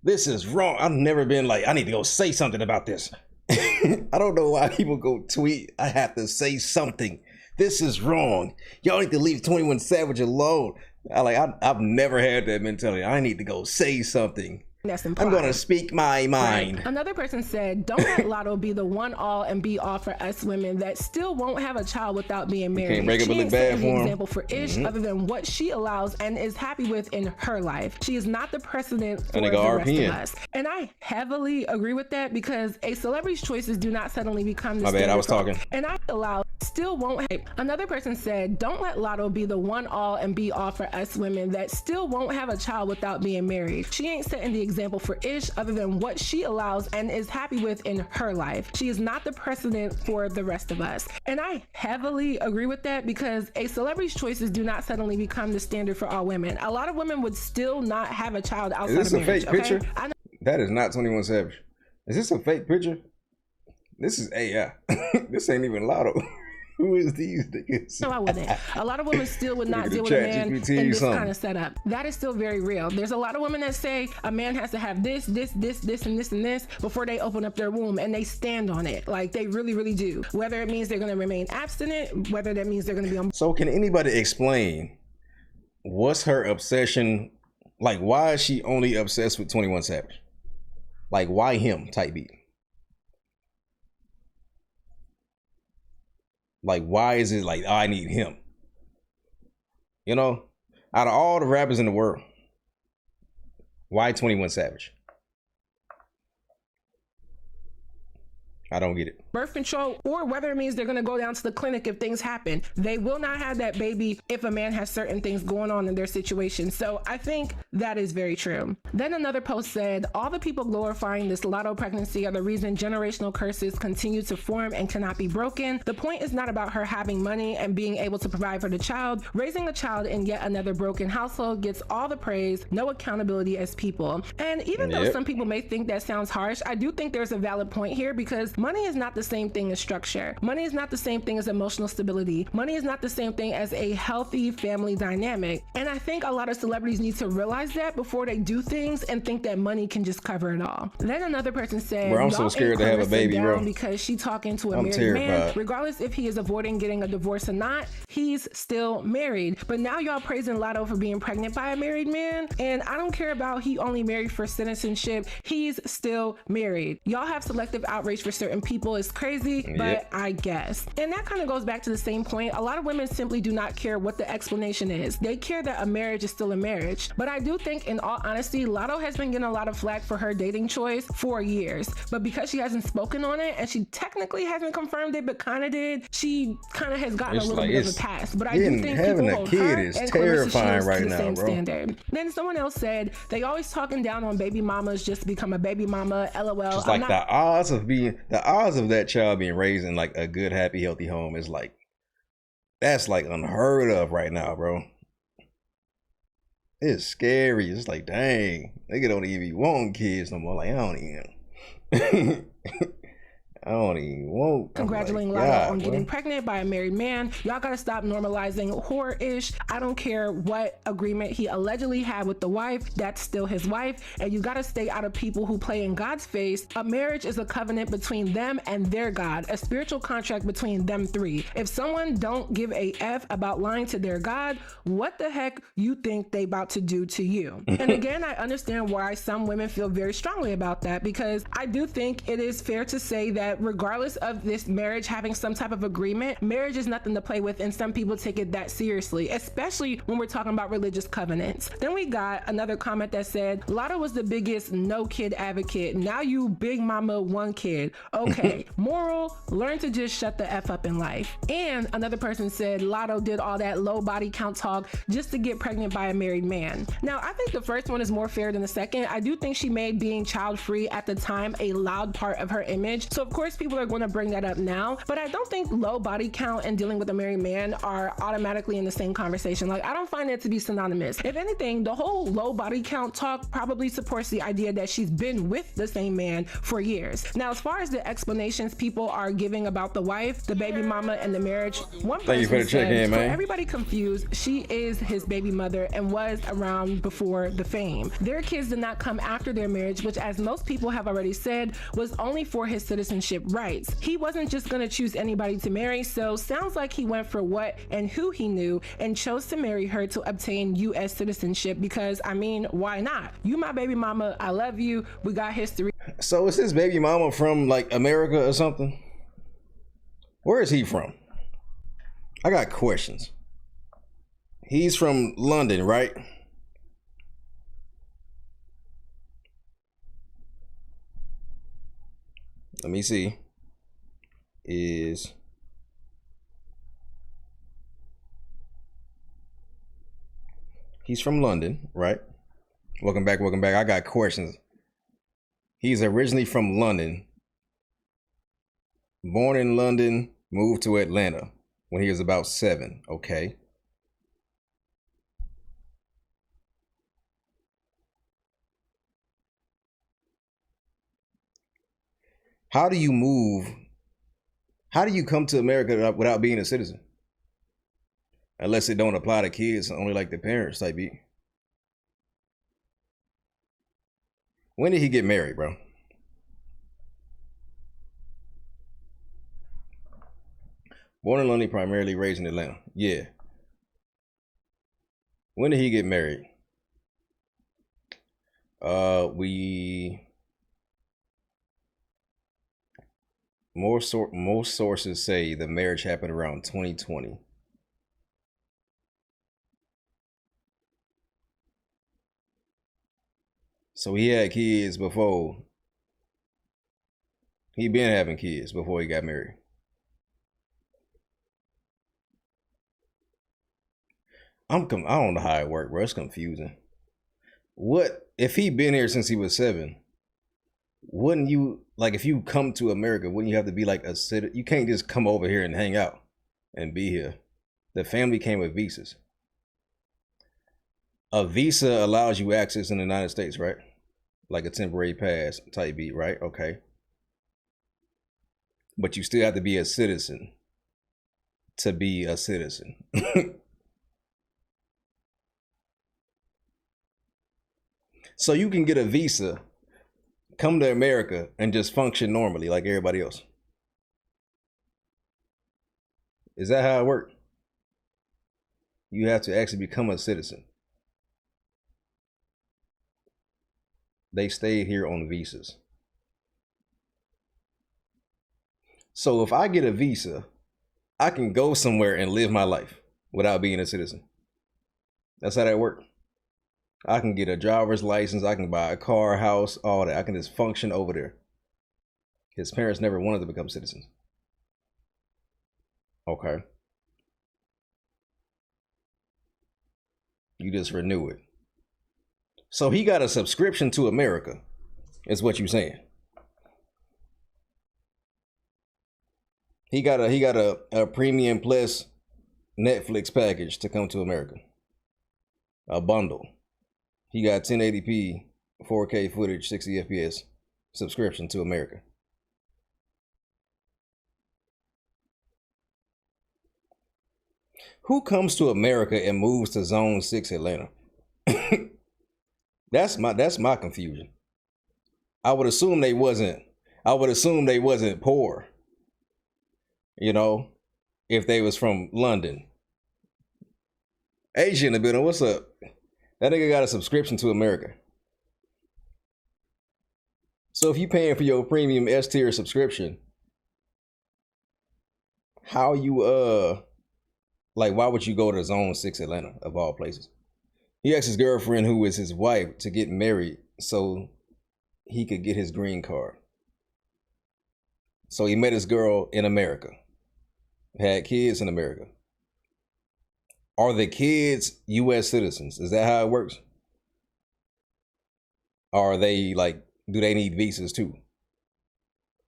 This is wrong. I've never been like, I need to go say something about this. I don't know why people go tweet. I have to say something. This is wrong. Y'all need to leave 21 Savage alone. I've never had that mentality. I need to go say something. I'm gonna speak my mind. Right. Another person said, don't let Latto be the one all and be all for us women that still won't have a child without being married. She ain't setting the example for ish other than what she allows and is happy with in her life. She is not the precedent for the rest of us. And I heavily agree with that, because a celebrity's choices do not suddenly become the My bad, I was talking. And I allow still won't have. Another person said, don't let Latto be the one all and be all for us women that still won't have a child without being married. She ain't setting the example for ish other than what she allows and is happy with in her life. She is not the precedent for the rest of us. And I heavily agree with that, because a celebrity's choices do not suddenly become the standard for all women. A lot of women would still not have a child outside of marriage. Is this a fake picture? I know. That is not 21 Savage. Is this a fake picture? This is AI. This ain't even Latto. Who is these niggas? No, I wouldn't. A lot of women still would not deal with a man in this kind of setup. That is still very real. There's a lot of women that say a man has to have this, and this before they open up their womb, and they stand on it. Like, they really, really do. Whether it means they're going to remain abstinent, whether that means they're going to be on. So can anybody explain what's her obsession? Like, why is she only obsessed with 21 Savage? Like, why him type beat? Like, why is it like, oh, I need him? You know, out of all the rappers in the world, why 21 Savage? I don't get it. Birth control, or whether it means they're going to go down to the clinic if things happen. They will not have that baby if a man has certain things going on in their situation. So I think that is very true. Then another post said, all the people glorifying this Latto pregnancy are the reason generational curses continue to form and cannot be broken. The point is not about her having money and being able to provide for the child. Raising a child in yet another broken household gets all the praise, no accountability as people. And even though some people may think that sounds harsh, I do think there's a valid point here, because money is not the same thing as structure. Money is not the same thing as emotional stability. Money is not the same thing as a healthy family dynamic. And I think a lot of celebrities need to realize that before they do things and think that money can just cover it all. Then another person said, bro, I'm so scared to have a baby, bro. Because she talking to a married man. Regardless if he is avoiding getting a divorce or not, he's still married. But now y'all praising Latto for being pregnant by a married man. And I don't care about he only married for citizenship. He's still married. Y'all have selective outrage for certain people. It's crazy, but I guess. And that kind of goes back to the same point. A lot of women simply do not care what the explanation is. They care that a marriage is still a marriage. But I do think, in all honesty, Latto has been getting a lot of flack for her dating choice for years. But because she hasn't spoken on it, and she technically hasn't confirmed it, but kind of did, she kind of has gotten a little bit of a pass. But I do think having people a kid is terrifying right now, bro. Standard. Then someone else said, they always talking down on baby mamas just to become a baby mama. LOL. Just like the odds of that child being raised in like a good, happy, healthy home is like, that's like unheard of right now, bro. It's scary. It's like, dang, nigga don't even want kids no more. Like, I don't even want. Congratulating Latto on getting pregnant by a married man. Y'all gotta stop normalizing horror-ish. I don't care what agreement he allegedly had with the wife. That's still his wife. And you gotta stay out of people who play in God's face. A marriage is a covenant between them and their God, a spiritual contract between them three. If someone don't give a F about lying to their God, what the heck you think they about to do to you? And again, I understand why some women feel very strongly about that, because I do think it is fair to say that regardless of this marriage having some type of agreement, marriage is nothing to play with, and some people take it that seriously, especially when we're talking about religious covenants. Then we got another comment that said, Latto was the biggest no kid advocate. Now you big mama one kid. Okay, moral, learn to just shut the F up in life. And another person said, Latto did all that low body count talk just to get pregnant by a married man. Now, I think the first one is more fair than the second. I do think she made being child free at the time a loud part of her image. So of course people are going to bring that up now, but I don't think low body count and dealing with a married man are automatically in the same conversation. Like, I don't find it to be synonymous. If anything, the whole low body count talk probably supports the idea that she's been with the same man for years. Now, as far as the explanations people are giving about the wife, the baby mama, and the marriage, one person said, for everybody confused, she is his baby mother and was around before the fame. Their kids did not come after their marriage, which, as most people have already said, was only for his citizenship rights. He wasn't just going to choose anybody to marry, so sounds like he went for what and who he knew and chose to marry her to obtain U.S. citizenship, because, I mean, why not? You my baby mama, I love you, we got history. So is his baby mama from like America or something? Where is he from? I got questions. He's from London, right? Let me see. He's from London, right? Welcome back. I got questions. He's originally from London. Born in London, moved to Atlanta when he was about 7. Okay. How do you move? How do you come to America without being a citizen? Unless it don't apply to kids, only like the parents type beat. When did he get married, bro? Born in London, primarily raised in Atlanta. Yeah. When did he get married? Most sources say the marriage happened around 2020. So he had kids before He been having kids before he got married. I don't know how it worked, bro. It's confusing. What if he been here since he was 7? Wouldn't you, like, if you come to America, wouldn't you have to be like a citizen? You can't just come over here and hang out and be here. The family came with visas. A visa allows you access in the United States, right? Like a temporary pass type beat, right? Okay. But you still have to be a citizen to be a citizen. So you can get a visa, come to America, and just function normally like everybody else. Is that how it works? You have to actually become a citizen. They stayed here on visas. So if I get a visa, I can go somewhere and live my life without being a citizen. That's how that works. I can get a driver's license. I can buy a car, house, all that. I can just function over there. His parents never wanted to become citizens. Okay. You just renew it. So he got a subscription to America, is what you're saying. He got a premium plus Netflix package to come to America. A bundle. He got 1080p, 4K footage, 60 FPS subscription to America. Who comes to America and moves to Zone 6 Atlanta? That's my confusion. I would assume they wasn't poor. You know, if they was from London. Asia in the building, what's up? That nigga got a subscription to America. So if you paying for your premium S tier subscription, how you like why would you go to Zone 6 Atlanta of all places? He asked his girlfriend, who is his wife, to get married so he could get his green card. So he met his girl in America, had kids in America. Are the kids U.S. citizens? Is that how it works? Or are they like, do they need visas too?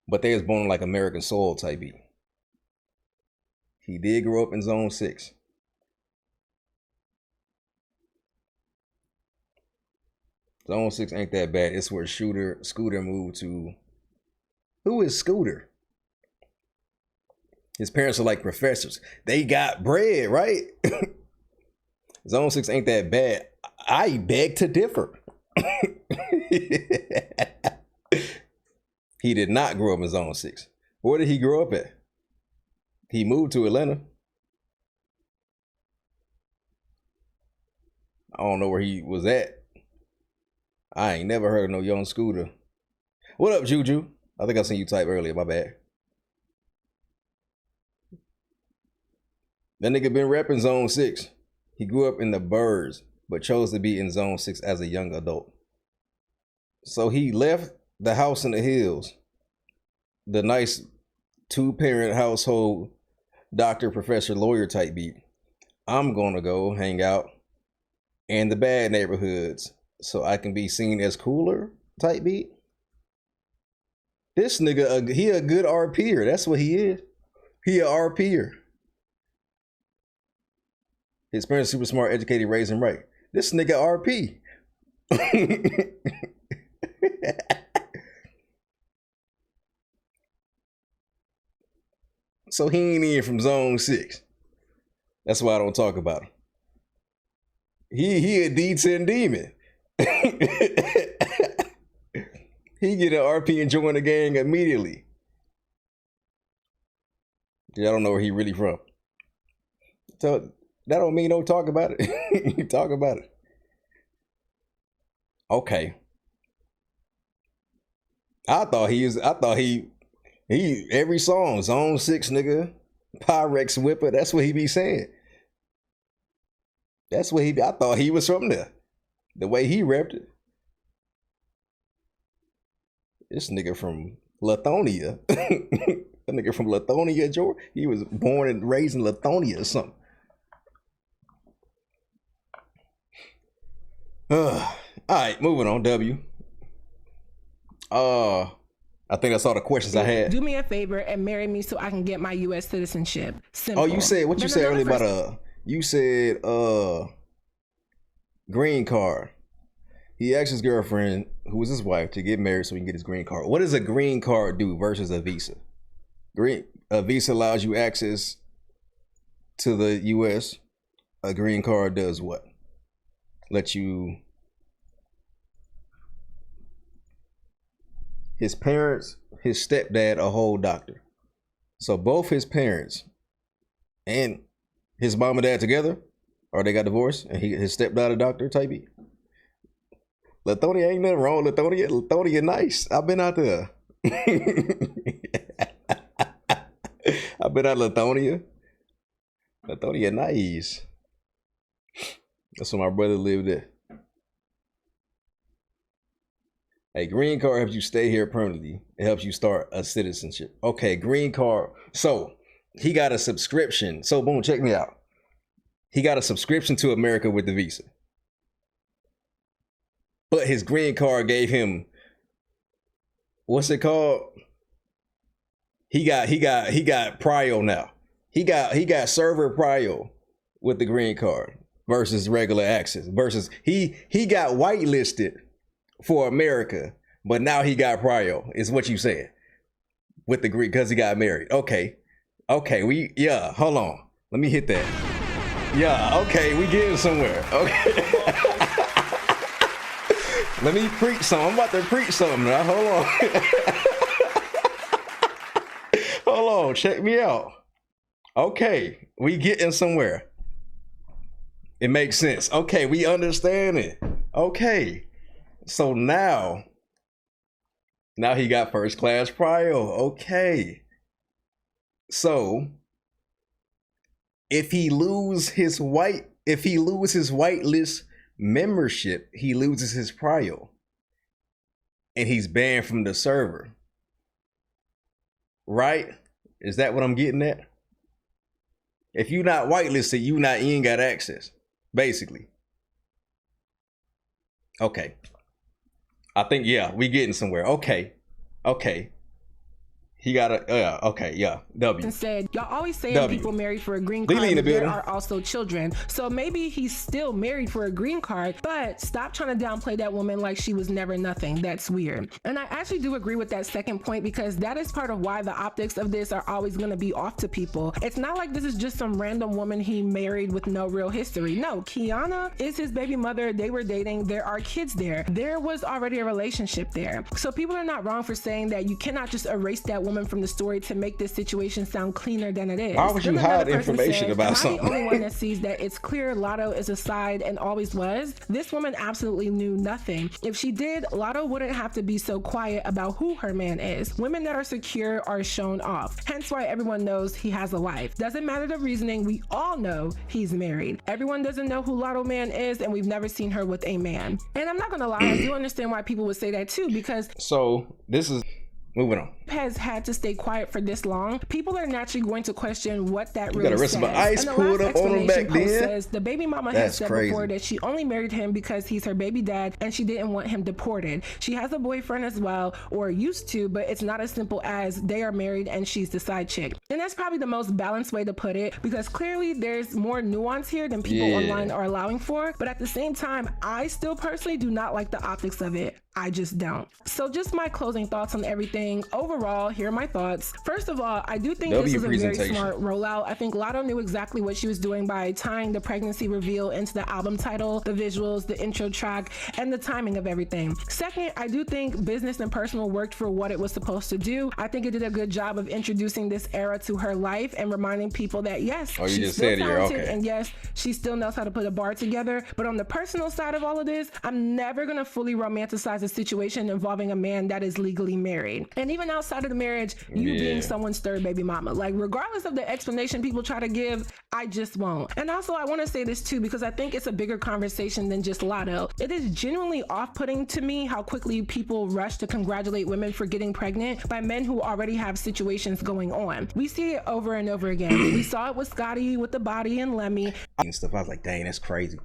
But they was born like American soil type beat. He did grow up in Zone 6. Zone 6 ain't that bad. It's where Scooter moved to. Who is Scooter? His parents are like professors. They got bread, right? Zone 6 ain't that bad. I beg to differ. He did not grow up in Zone 6. Where did he grow up at? He moved to Atlanta. I don't know where he was at. I ain't never heard of no young Scooter. What up, Juju? I think I seen you type earlier, my bad. That nigga been repping Zone 6. He grew up in the Birds, but chose to be in Zone 6 as a young adult. So he left the house in the hills, the nice 2-parent household, doctor, professor, lawyer type beat. I'm gonna go hang out in the bad neighborhoods so I can be seen as cooler type beat. This nigga, he a good RPer. That's what he is. He a RPer. His parents super smart, educated, raised him right. This nigga RP. So he ain't in from Zone 6. That's why I don't talk about him. He a D10 demon. He get an RP and join the gang immediately. Y'all don't know where he really from. So that don't mean don't talk about it. You talk about it. Okay. I thought he every song, Zone 6 nigga, Pyrex Whipper, that's what he be saying. That's what I thought he was from there. The way he repped it. This nigga from Lithonia. That nigga from Lithonia, Georgia. He was born and raised in Lithonia or something. All right, moving on. W. I think that's all the questions I had. Do me a favor and marry me so I can get my U.S. citizenship. Simple. Oh, you said what you said earlier about you said green card. He asked his girlfriend, who was his wife, to get married so he can get his green card. What does a green card do versus a visa? A visa allows you access to the U.S. A green card does what? Let you. His parents, his stepdad, a whole doctor. So both his parents and his mom and dad together, or they got divorced, and his stepdad a doctor type B. Lattonia ain't nothing wrong. Lattonia nice. I've been out there. I've been out Lattonia. Lattonia nice. That's where my brother lived at. A green card helps you stay here permanently. It helps you start a citizenship. Okay, green card. So he got a subscription. So boom, check me out. He got a subscription to America with the visa. But his green card gave him, what's it called? He got prio now. He got server prio with the green card versus regular access. Versus he got whitelisted for America, but now he got prio, is what you said. With the green, because he got married. Okay, hold on. Let me hit that. Yeah, okay, we getting somewhere. Okay. Let me preach something. I'm about to preach something now. Hold on. Hold on. Check me out. Okay. We getting somewhere. It makes sense. Okay. We understand it. Okay. So now he got first class prio. Okay. So if he loses his whitelist membership, he loses his prio and he's banned from the server, right? Is that what I'm getting at? If you're not whitelisted, you ain't got access, basically. Okay, I think, yeah, we getting somewhere. Okay. He got a, okay, yeah, W. Instead, y'all always saying people married for a green card, but there are also children. So maybe he's still married for a green card, but stop trying to downplay that woman like she was never nothing. That's weird. And I actually do agree with that second point, because that is part of why the optics of this are always going to be off to people. It's not like this is just some random woman he married with no real history. No, Kiana is his baby mother. They were dating. There are kids there. There was already a relationship there. So people are not wrong for saying that you cannot just erase that woman from the story to make this situation sound cleaner than it is. Why would you hide information about something? I'm the only one that sees that it's clear Latto is a side and always was. This woman absolutely knew nothing. If she did, Latto wouldn't have to be so quiet about who her man is. Women that are secure are shown off. Hence why everyone knows he has a wife. Doesn't matter the reasoning, we all know he's married. Everyone doesn't know who Latto man is, and we've never seen her with a man. And I'm not gonna lie, I do understand why people would say that too, because so this is moving on. Has had to stay quiet for this long. People are naturally going to question what that really got a rest says. Of ice pulled up on him back then. Says the baby mama has said before that she only married him because he's her baby dad and she didn't want him deported. She has a boyfriend as well, or used to, but it's not as simple as they are married and she's the side chick. And that's probably the most balanced way to put it, because clearly there's more nuance here than people online are allowing for. But at the same time, I still personally do not like the optics of it. I just don't. So just my closing thoughts on everything. Overall, here are my thoughts. First of all, I do think this is a very smart rollout. I think Latto knew exactly what she was doing by tying the pregnancy reveal into the album title, the visuals, the intro track, and the timing of everything. Second, I do think business and personal worked for what it was supposed to do. I think it did a good job of introducing this era to her life and reminding people that yes, she's still talented, and yes, she still knows how to put a bar together. But on the personal side of all of this, I'm never gonna fully romanticize a situation involving a man that is legally married. And even outside outside of the marriage, you being someone's third baby mama. Like, regardless of the explanation people try to give, I just won't. And also, I want to say this too, because I think it's a bigger conversation than just Latto. It is genuinely off-putting to me how quickly people rush to congratulate women for getting pregnant by men who already have situations going on. We see it over and over again. We saw it with Scotty, with the body, and Lemmy. And stuff. I was like, dang, that's crazy.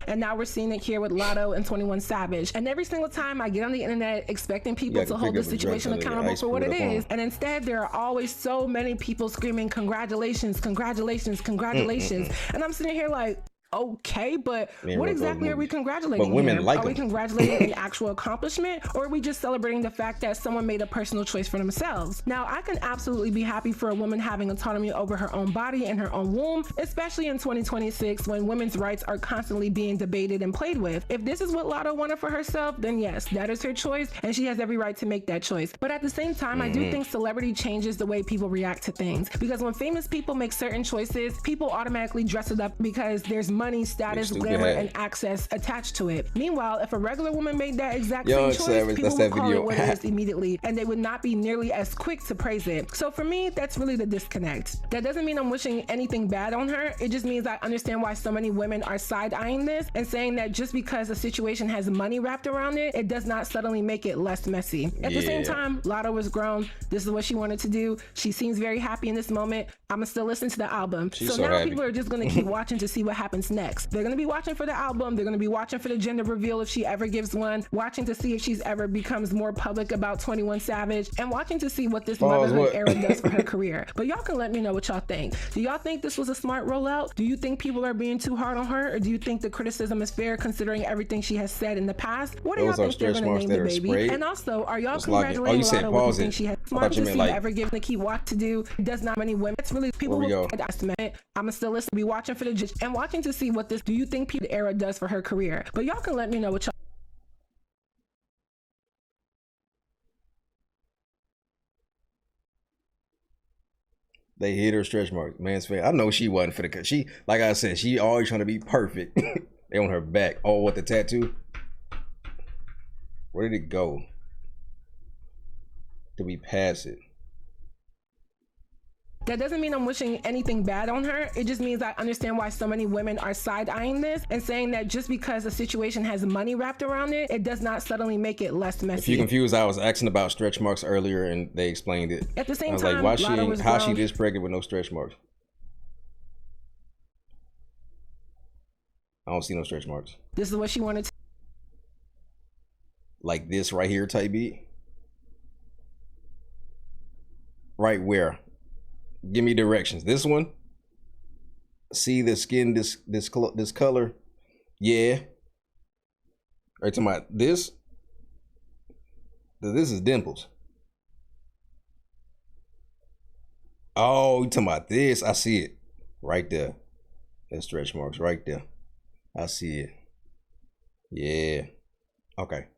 And now we're seeing it here with Latto and 21 Savage. And every single time I get on the internet expecting people to hold the situation accountable for what it is, and instead there are always so many people screaming, congratulations, congratulations, congratulations. And I'm sitting here like, okay, but what exactly are we congratulating? But women like are we congratulating an actual accomplishment, or are we just celebrating the fact that someone made a personal choice for themselves? Now, I can absolutely be happy for a woman having autonomy over her own body and her own womb, especially in 2026 when women's rights are constantly being debated and played with. If this is what Latto wanted for herself, then yes, that is her choice, and she has every right to make that choice. But at the same time, I do think celebrity changes the way people react to things, because when famous people make certain choices, people automatically dress it up because there's money, status, glamour, and access attached to it. Meanwhile, if a regular woman made that exact same choice, people would call it what it is immediately, and they would not be nearly as quick to praise it. So for me, that's really the disconnect. That doesn't mean I'm wishing anything bad on her. It just means I understand why so many women are side-eyeing this and saying that just because a situation has money wrapped around it, it does not suddenly make it less messy. At the same time, Latto was grown. This is what she wanted to do. She seems very happy in this moment. I'm gonna still listen to the album. So now people are just gonna keep watching to see what happens next. They're gonna be watching for the album. They're gonna be watching for the gender reveal if she ever gives one, watching to see if she's ever becomes more public about 21 Savage, and watching to see what this motherhood era does for her career. But y'all can let me know what y'all think. Do y'all think this was a smart rollout? Do you think people are being too hard on her, or do you think the criticism is fair considering everything she has said in the past? What do y'all think they're gonna name the baby? Sprayed. And also, are y'all congratulating Latto with the thing she has smart to see ever given to keep what to do? Does not many women. It's really people will estimate. I'm gonna still listen, be watching for the and watching to see what this. Do you think the era does for her career? But y'all can let me know what y'all. They hit her stretch marks. Man's fair. I know she wasn't for the. She, like I said, she always trying to be perfect. They on her back. Oh, what, the tattoo? Where did it go? Did we pass it? That doesn't mean I'm wishing anything bad on her. It just means I understand why so many women are side-eyeing this and saying that just because a situation has money wrapped around it, it does not suddenly make it less messy. If you're confused, I was asking about stretch marks earlier and they explained it. At the same I was time, like, how she this pregnant with no stretch marks? I don't see no stretch marks. This is what she wanted to. Like this right here type beat? Right where? Give me directions. This one. See the skin, this color. Yeah. Right to my this. This is dimples. Oh, you talking about this? I see it right there. That stretch marks right there. I see it. Yeah. Okay.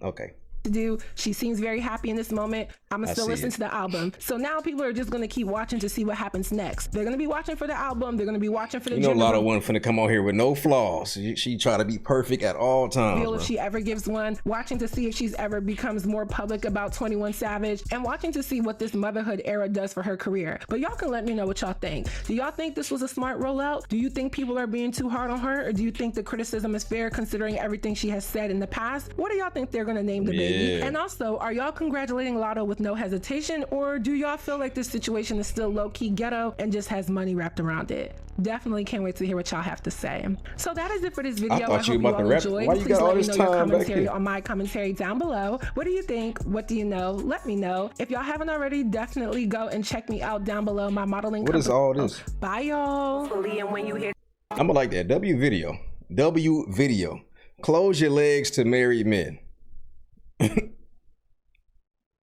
Okay. Do. She seems very happy in this moment. I'm gonna still listen to the album. So now people are just gonna keep watching to see what happens next. They're gonna be watching for the album. They're gonna be watching for the. You know, Latto wasn't finna come on here with no flaws. She try to be perfect at all times. If she ever gives one, watching to see if she's ever becomes more public about 21 Savage, and watching to see what this motherhood era does for her career. But y'all can let me know what y'all think. Do y'all think this was a smart rollout? Do you think people are being too hard on her, or do you think the criticism is fair considering everything she has said in the past? What do y'all think they're gonna name the baby? And also, are y'all congratulating Latto with no hesitation, or do y'all feel like this situation is still low-key ghetto and just has money wrapped around it? Definitely can't wait to hear what y'all have to say. So that is it for this video. I thought you were about to rap. Why you got all this time back here? Please let me know your commentary on my commentary down below. What do you think? What do you know? Let me know. If y'all haven't already, definitely go and check me out down below. My modeling. What is all this? Bye, y'all. I'm gonna like that. W video. W video. Close your legs to married men.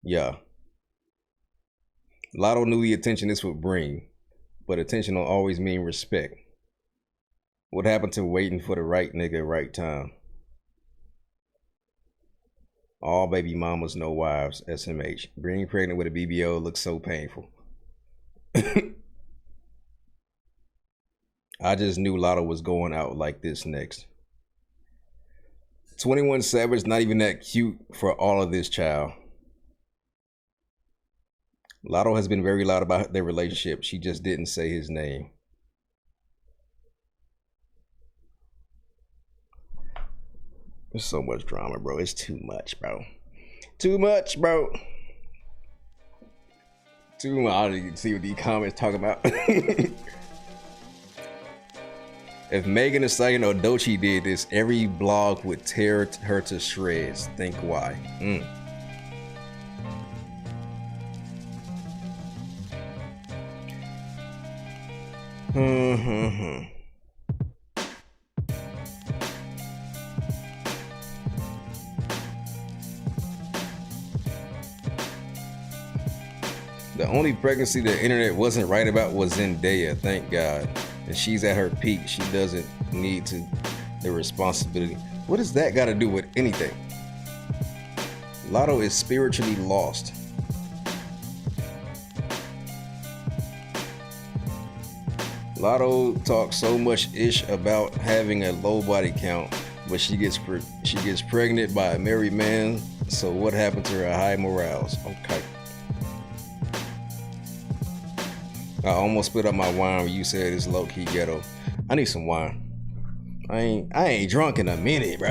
Yeah. Latto knew the attention this would bring, but attention don't always mean respect. What happened to waiting for the right nigga at right time? All baby mamas, no wives, SMH. Being pregnant with a BBO looks so painful. I just knew Latto was going out like this next. 21 Savage, not even that cute for all of this, child. Latto has been very loud about their relationship. She just didn't say his name. There's so much drama, bro. It's too much, bro. Too much, bro. Too much. I don't even see what these comments talking about. If Megan Thee Stallion or Doechii did this, every blog would tear her to shreds. Think why. The only pregnancy the internet wasn't right about was Zendaya, thank God. And she's at her peak. She doesn't need the responsibility. What does that got to do with anything? Latto is spiritually lost. Latto talks so much ish about having a low body count, but she gets pregnant by a married man. So what happened to her high morals? Okay. I almost spit up my wine when you said it's low-key ghetto. I need some wine. I ain't drunk in a minute, bro.